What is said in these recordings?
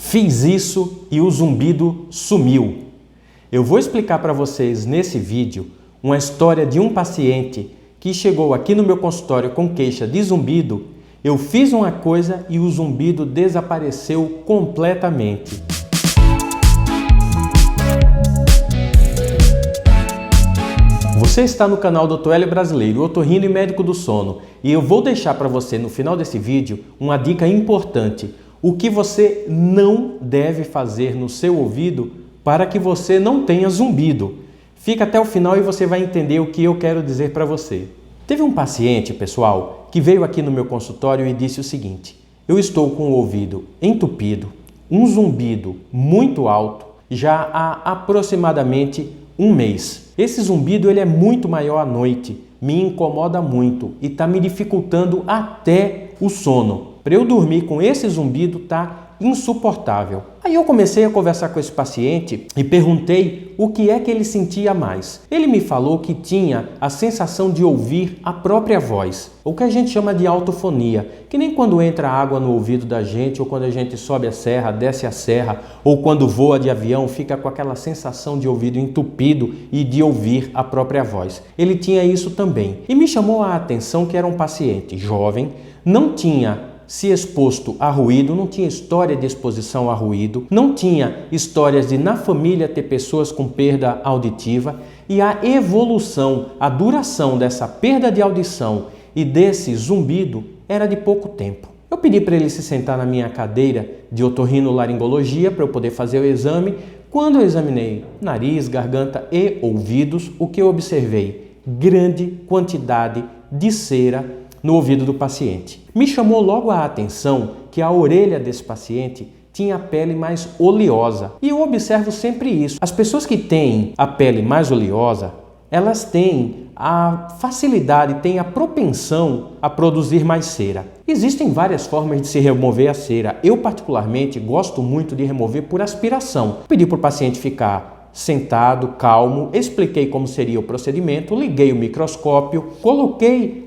Fiz isso e o zumbido sumiu. Eu vou explicar para vocês nesse vídeo uma história de um paciente que chegou aqui no meu consultório com queixa de zumbido. Eu fiz uma coisa e o zumbido desapareceu completamente. Você está no canal Dr. Hélio Brasileiro, otorrino e médico do sono, e eu vou deixar para você no final desse vídeo uma dica importante. O que você não deve fazer no seu ouvido para que você não tenha zumbido. Fica até o final e você vai entender o que eu quero dizer para você. Teve um paciente, pessoal, que veio aqui no meu consultório e disse o seguinte: eu estou com o ouvido entupido, um zumbido muito alto, já há aproximadamente um mês. Esse zumbido ele é muito maior à noite, me incomoda muito e está me dificultando até o sono. Para eu dormir com esse zumbido tá insuportável. Aí eu comecei a conversar com esse paciente e perguntei o que é que ele sentia mais. Ele me falou que tinha a sensação de ouvir a própria voz, o que a gente chama de autofonia, que nem quando entra água no ouvido da gente, ou quando a gente sobe a serra, desce a serra, ou quando voa de avião, fica com aquela sensação de ouvido entupido e de ouvir a própria voz. Ele tinha isso também. E me chamou a atenção que era um paciente jovem, não tinha se exposto a ruído, não tinha história de exposição a ruído, não tinha histórias de na família ter pessoas com perda auditiva, e a evolução, a duração dessa perda de audição e desse zumbido era de pouco tempo. Eu pedi para ele se sentar na minha cadeira de otorrinolaringologia para eu poder fazer o exame. Quando eu examinei nariz, garganta e ouvidos, o que eu observei? Grande quantidade de cera no ouvido do paciente. Me chamou logo a atenção que a orelha desse paciente tinha a pele mais oleosa. E eu observo sempre isso. As pessoas que têm a pele mais oleosa, elas têm a facilidade, têm a propensão a produzir mais cera. Existem várias formas de se remover a cera. Eu, particularmente, gosto muito de remover por aspiração. Pedi para o paciente ficar sentado, calmo, expliquei como seria o procedimento, liguei o microscópio, coloquei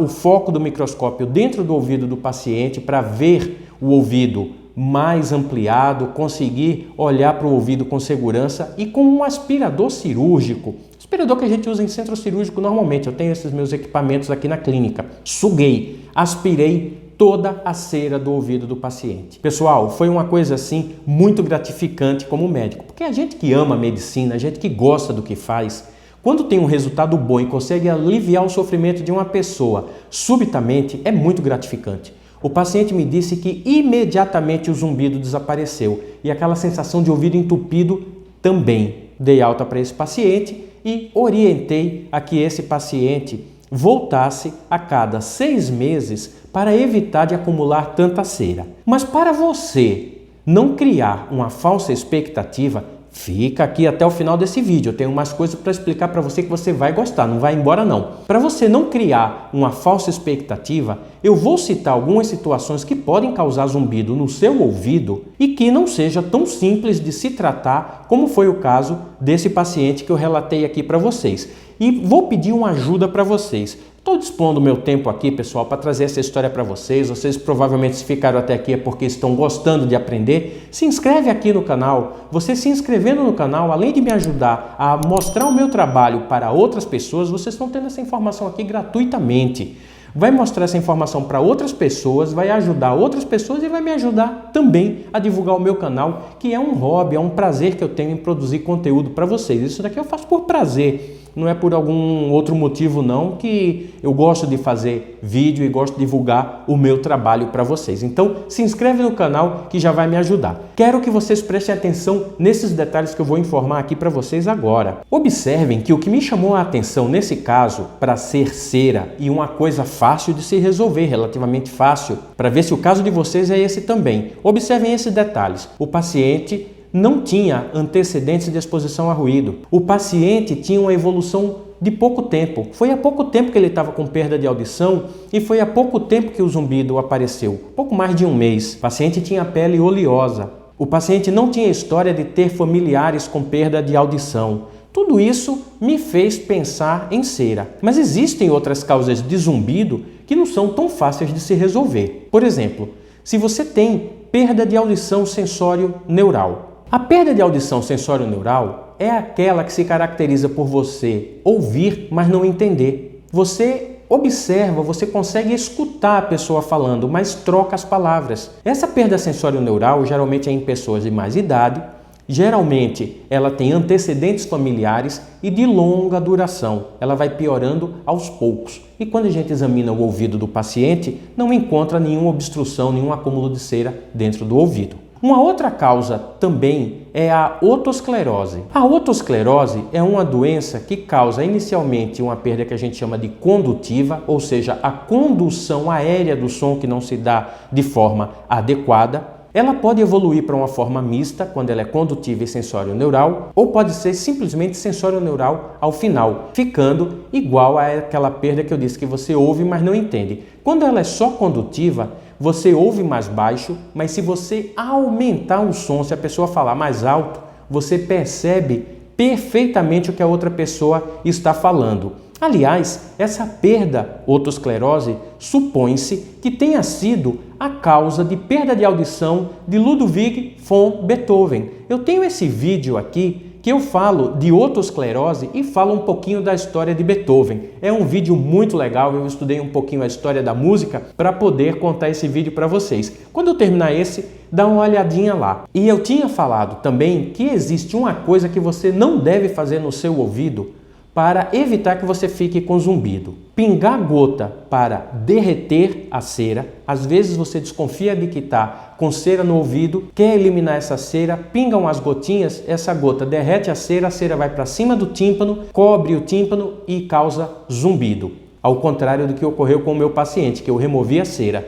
o foco do microscópio dentro do ouvido do paciente para ver o ouvido mais ampliado, conseguir olhar para o ouvido com segurança e com um aspirador cirúrgico, aspirador que a gente usa em centro cirúrgico normalmente, eu tenho esses meus equipamentos aqui na clínica, suguei, aspirei toda a cera do ouvido do paciente. Pessoal, foi uma coisa assim muito gratificante como médico, porque a gente que ama a medicina, a gente que gosta do que faz, quando tem um resultado bom e consegue aliviar o sofrimento de uma pessoa subitamente, é muito gratificante. O paciente me disse que imediatamente o zumbido desapareceu e aquela sensação de ouvido entupido também. Dei alta para esse paciente e orientei a que esse paciente voltasse a cada 6 meses para evitar de acumular tanta cera. Mas para você não criar uma falsa expectativa, fica aqui até o final desse vídeo. Eu tenho mais coisas para explicar para você que você vai gostar, não vai embora não. Para você não criar uma falsa expectativa, eu vou citar algumas situações que podem causar zumbido no seu ouvido e que não seja tão simples de se tratar como foi o caso desse paciente que eu relatei aqui para vocês. E vou pedir uma ajuda para vocês. Estou dispondo meu tempo aqui, pessoal, para trazer essa história para vocês. Vocês provavelmente se ficaram até aqui é porque estão gostando de aprender. Se inscreve aqui no canal. Você se inscrevendo no canal, além de me ajudar a mostrar o meu trabalho para outras pessoas, vocês estão tendo essa informação aqui gratuitamente. Vai mostrar essa informação para outras pessoas, vai ajudar outras pessoas e vai me ajudar também a divulgar o meu canal, que é um hobby, é um prazer que eu tenho em produzir conteúdo para vocês. Isso daqui eu faço por prazer. Não é por algum outro motivo não, que eu gosto de fazer vídeo e gosto de divulgar o meu trabalho para vocês. Então se inscreve no canal que já vai me ajudar. Quero que vocês prestem atenção nesses detalhes que eu vou informar aqui para vocês agora. Observem que o que me chamou a atenção nesse caso, para ser cera e uma coisa fácil de se resolver, relativamente fácil, para ver se o caso de vocês é esse também. Observem esses detalhes. O paciente não tinha antecedentes de exposição a ruído. O paciente tinha uma evolução de pouco tempo. Foi há pouco tempo que ele estava com perda de audição e foi há pouco tempo que o zumbido apareceu. Pouco mais de um mês. O paciente tinha a pele oleosa. O paciente não tinha história de ter familiares com perda de audição. Tudo isso me fez pensar em cera. Mas existem outras causas de zumbido que não são tão fáceis de se resolver. Por exemplo, se você tem perda de audição sensório-neural. A perda de audição sensório-neural é aquela que se caracteriza por você ouvir, mas não entender. Você observa, você consegue escutar a pessoa falando, mas troca as palavras. Essa perda sensório-neural geralmente é em pessoas de mais idade, geralmente ela tem antecedentes familiares e de longa duração. Ela vai piorando aos poucos. E quando a gente examina o ouvido do paciente, não encontra nenhuma obstrução, nenhum acúmulo de cera dentro do ouvido. Uma outra causa também é a otosclerose. A otosclerose é uma doença que causa inicialmente uma perda que a gente chama de condutiva, ou seja, a condução aérea do som que não se dá de forma adequada. Ela pode evoluir para uma forma mista, quando ela é condutiva e sensório-neural, ou pode ser simplesmente sensório-neural ao final, ficando igual àquela perda que eu disse que você ouve, mas não entende. Quando ela é só condutiva, você ouve mais baixo, mas se você aumentar o som, se a pessoa falar mais alto, você percebe perfeitamente o que a outra pessoa está falando. Aliás, essa perda otosclerose supõe-se que tenha sido a causa de perda de audição de Ludwig von Beethoven. Eu tenho esse vídeo aqui que eu falo de otosclerose e falo um pouquinho da história de Beethoven. É um vídeo muito legal, eu estudei um pouquinho a história da música para poder contar esse vídeo para vocês. Quando eu terminar esse, dá uma olhadinha lá. E eu tinha falado também que existe uma coisa que você não deve fazer no seu ouvido para evitar que você fique com zumbido. Pingar gota para derreter a cera. Às vezes você desconfia de que está com cera no ouvido, quer eliminar essa cera, pingam as gotinhas, essa gota derrete a cera vai para cima do tímpano, cobre o tímpano e causa zumbido. Ao contrário do que ocorreu com o meu paciente, que eu removi a cera.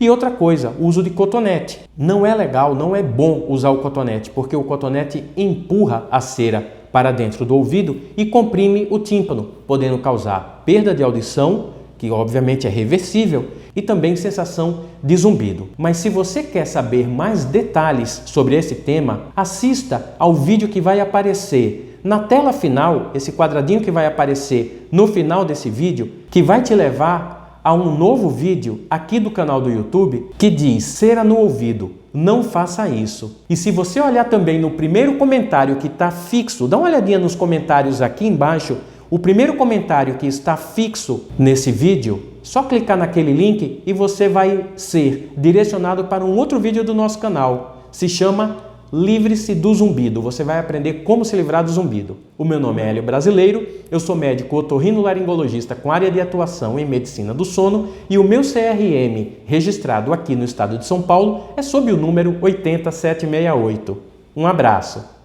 E outra coisa, o uso de cotonete. Não é legal, não é bom usar o cotonete, porque o cotonete empurra a cera para dentro do ouvido e comprime o tímpano, podendo causar perda de audição, que obviamente é reversível, e também sensação de zumbido. Mas se você quer saber mais detalhes sobre esse tema, assista ao vídeo que vai aparecer na tela final, esse quadradinho que vai aparecer no final desse vídeo, que vai te levar a um novo vídeo aqui do canal do YouTube que diz cera no ouvido. Não faça isso. E se você olhar também no primeiro comentário que está fixo, dá uma olhadinha nos comentários aqui embaixo, o primeiro comentário que está fixo nesse vídeo, só clicar naquele link e você vai ser direcionado para um outro vídeo do nosso canal. Se chama Livre-se do Zumbido. Você vai aprender como se livrar do zumbido. O meu nome é Hélio Brasileiro, eu sou médico otorrinolaringologista com área de atuação em medicina do sono e o meu CRM registrado aqui no estado de São Paulo é sob o número 80768. Um abraço!